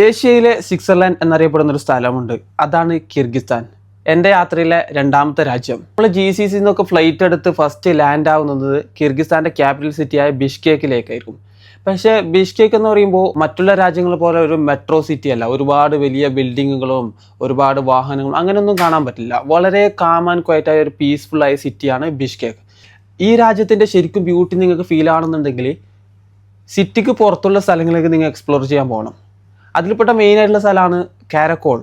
ഏഷ്യയിലെ സ്വിറ്റ്സർലാൻഡ് എന്നറിയപ്പെടുന്ന ഒരു സ്ഥലമുണ്ട്. അതാണ് കിർഗിസ്ഥാൻ. എൻ്റെ യാത്രയിലെ രണ്ടാമത്തെ രാജ്യം. നമ്മൾ GCC എന്നൊക്കെ ഫ്ലൈറ്റ് എടുത്ത് ഫസ്റ്റ് ലാൻഡ് ആവുന്നത് കിർഗിസ്ഥാൻ്റെ ക്യാപിറ്റൽ സിറ്റിയായ ബിഷ്കേക്കിലേക്കായിരിക്കും. പക്ഷേ ബിഷ്കേക്ക് എന്ന് പറയുമ്പോൾ മറ്റുള്ള രാജ്യങ്ങൾ പോലെ ഒരു മെട്രോ സിറ്റി അല്ല. ഒരുപാട് വലിയ ബിൽഡിങ്ങുകളും ഒരുപാട് വാഹനങ്ങളും അങ്ങനെയൊന്നും കാണാൻ പറ്റില്ല. വളരെ കാം ആൻഡ് ക്വയറ്റായ ഒരു പീസ്ഫുള്ളായ സിറ്റിയാണ് ബിഷ്കേക്ക്. ഈ രാജ്യത്തിൻ്റെ ശരിക്കും ബ്യൂട്ടി നിങ്ങൾക്ക് ഫീൽ ആണെന്നുണ്ടെങ്കിൽ സിറ്റിക്ക് പുറത്തുള്ള സ്ഥലങ്ങളിലേക്ക് നിങ്ങൾ എക്സ്പ്ലോർ ചെയ്യാൻ പോകണം. അതിൽപ്പെട്ട മെയിൻ ആയിട്ടുള്ള സ്ഥലമാണ് കാരക്കോൾ.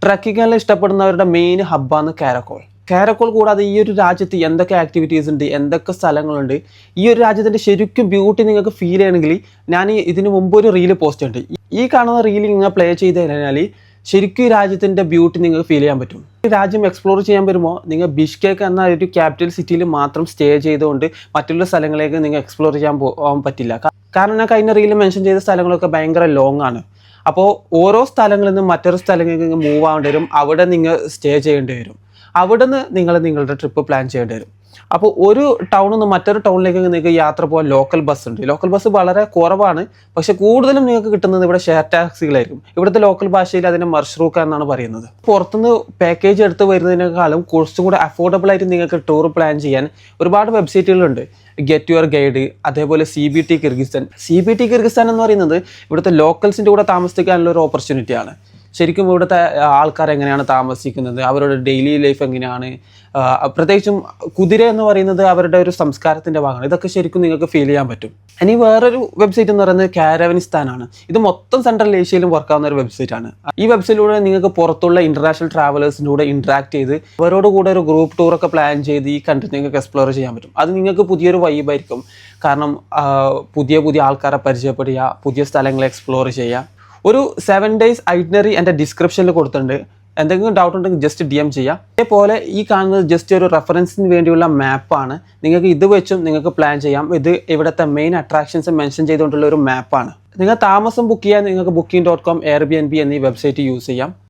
ട്രക്കിങ്ങെല്ലാം ഇഷ്ടപ്പെടുന്നവരുടെ മെയിൻ ഹബ്ബാണ് കാരക്കോൾ. കാരക്കോൾ കൂടാതെ ഈ ഒരു രാജ്യത്ത് എന്തൊക്കെ ആക്ടിവിറ്റീസ് ഉണ്ട്, എന്തൊക്കെ സ്ഥലങ്ങളുണ്ട്, ഈ ഒരു രാജ്യത്തിൻ്റെ ശരിക്കും ബ്യൂട്ടി നിങ്ങൾക്ക് ഫീൽ ചെയ്യണമെങ്കിൽ ഞാൻ ഇതിന് മുമ്പ് ഒരു റീല് പോസ്റ്റ് ഉണ്ട്. ഈ കാണുന്ന റീല് നിങ്ങൾ പ്ലേ ചെയ്ത് കഴിഞ്ഞാൽ ശരിക്കും ഈ രാജ്യത്തിൻ്റെ ബ്യൂട്ടി നിങ്ങൾക്ക് ഫീൽ ചെയ്യാൻ പറ്റും. ഈ രാജ്യം എക്സ്പ്ലോർ ചെയ്യാൻ വരുമ്പോൾ നിങ്ങൾ ബിഷ്കേക്ക് എന്ന ഒരു ക്യാപിറ്റൽ സിറ്റിയിൽ മാത്രം സ്റ്റേ ചെയ്തുകൊണ്ട് മറ്റുള്ള സ്ഥലങ്ങളിലേക്ക് നിങ്ങൾ എക്സ്പ്ലോർ ചെയ്യാൻ പോകാൻ പറ്റില്ല. കാരണം ഞാൻ കഴിഞ്ഞ റീലിൽ മെൻഷൻ ചെയ്ത സ്ഥലങ്ങളൊക്കെ ഭയങ്കര ലോങ് ആണ്. അപ്പോൾ ഓരോ സ്ഥലങ്ങളിൽ നിന്നും മറ്റൊരു സ്ഥലങ്ങളിലേക്ക് മൂവ് ആവേണ്ടി വരും. അവിടെ നിങ്ങൾ സ്റ്റേ ചെയ്യേണ്ടി വരും. അവിടെ നിന്ന് നിങ്ങളുടെ ട്രിപ്പ് പ്ലാൻ ചെയ്യേണ്ടി വരും. അപ്പോൾ ഒരു ടൗണിൽ നിന്ന് മറ്റൊരു ടൗണിലേക്ക് നിങ്ങൾക്ക് യാത്ര പോകാൻ ലോക്കൽ ബസ് ഉണ്ട്. ലോക്കൽ ബസ് വളരെ കുറവാണ്, പക്ഷെ കൂടുതലും നിങ്ങൾക്ക് കിട്ടുന്നത് ഇവിടെ ഷെയർ ടാക്സികളായിരിക്കും. ഇവിടുത്തെ ലോക്കൽ ഭാഷയിൽ അതിനെ മർഷ്റൂക്ക എന്നാണ് പറയുന്നത്. പുറത്തുനിന്ന് പാക്കേജ് എടുത്ത് വരുന്നതിനേക്കാളും കുറച്ചും കൂടെ അഫോർഡബിൾ ആയിട്ട് നിങ്ങൾക്ക് ടൂർ പ്ലാൻ ചെയ്യാൻ ഒരുപാട് വെബ്സൈറ്റുകളുണ്ട്. ഗെറ്റ് യുവർ ഗൈഡ്, അതേപോലെ CBT കിർഗിസ്ഥാൻ. CBT കിർഗിസ്ഥാൻ എന്ന് പറയുന്നത് ഇവിടുത്തെ ലോക്കൽസിൻ്റെ കൂടെ താമസിക്കാനുള്ള ഒരു ഓപ്പർച്യൂണിറ്റിയാണ്. ശരിക്കും ഇവിടുത്തെ ആൾക്കാർ എങ്ങനെയാണ് താമസിക്കുന്നത്, അവരുടെ ഡെയിലി ലൈഫ് എങ്ങനെയാണ്, പ്രത്യേകിച്ചും കുതിര എന്ന് പറയുന്നത് അവരുടെ ഒരു സംസ്കാരത്തിൻ്റെ ഭാഗമാണ്. ഇതൊക്കെ ശരിക്കും നിങ്ങൾക്ക് ഫീൽ ചെയ്യാൻ പറ്റും. ഇനി വേറൊരു വെബ്സൈറ്റ് എന്ന് പറയുന്നത് കാരവനിസ്ഥാനാണ്. ഇത് മൊത്തം സെൻട്രൽ ഏഷ്യയിലും വർക്കാവുന്ന ഒരു വെബ്സൈറ്റാണ്. ഈ വെബ്സൈറ്റിലൂടെ നിങ്ങൾക്ക് പുറത്തുള്ള ഇന്റർനാഷണൽ ട്രാവലേഴ്സിൻ്റെ കൂടെ ഇൻട്രാക്ട് ചെയ്ത് അവരോട് കൂടെ ഒരു ഗ്രൂപ്പ് ടൂറൊക്കെ പ്ലാൻ ചെയ്ത് ഈ കൺട്രി നിങ്ങൾക്ക് എക്സ്പ്ലോർ ചെയ്യാൻ പറ്റും. അത് നിങ്ങൾക്ക് പുതിയൊരു വൈബായിരിക്കും. കാരണം പുതിയ ആൾക്കാരെ പരിചയപ്പെടുക, പുതിയ സ്ഥലങ്ങൾ എക്സ്പ്ലോർ ചെയ്യുക. ഒരു 7 days ഐറ്റിനറി എൻ്റെ ഡിസ്ക്രിപ്ഷനിൽ കൊടുത്തിട്ടുണ്ട്. എന്തെങ്കിലും ഡൗട്ട് ഉണ്ടെങ്കിൽ ജസ്റ്റ് DM ചെയ്യാം. അതേപോലെ ഈ കാണുന്നത് ജസ്റ്റ് ഒരു റെഫറൻസിന് വേണ്ടിയുള്ള മാപ്പാണ്. നിങ്ങൾക്ക് ഇത് വെച്ചും നിങ്ങൾക്ക് പ്ലാൻ ചെയ്യാം. ഇത് ഇവിടുത്തെ മെയിൻ അട്രാക്ഷൻസ് മെൻഷൻ ചെയ്തുകൊണ്ടുള്ള ഒരു മാപ്പാണ്. നിങ്ങൾ താമസം ബുക്ക് ചെയ്യാൻ നിങ്ങൾക്ക് booking.com, Airbnb എന്നീ വെബ്സൈറ്റ് യൂസ് ചെയ്യാം.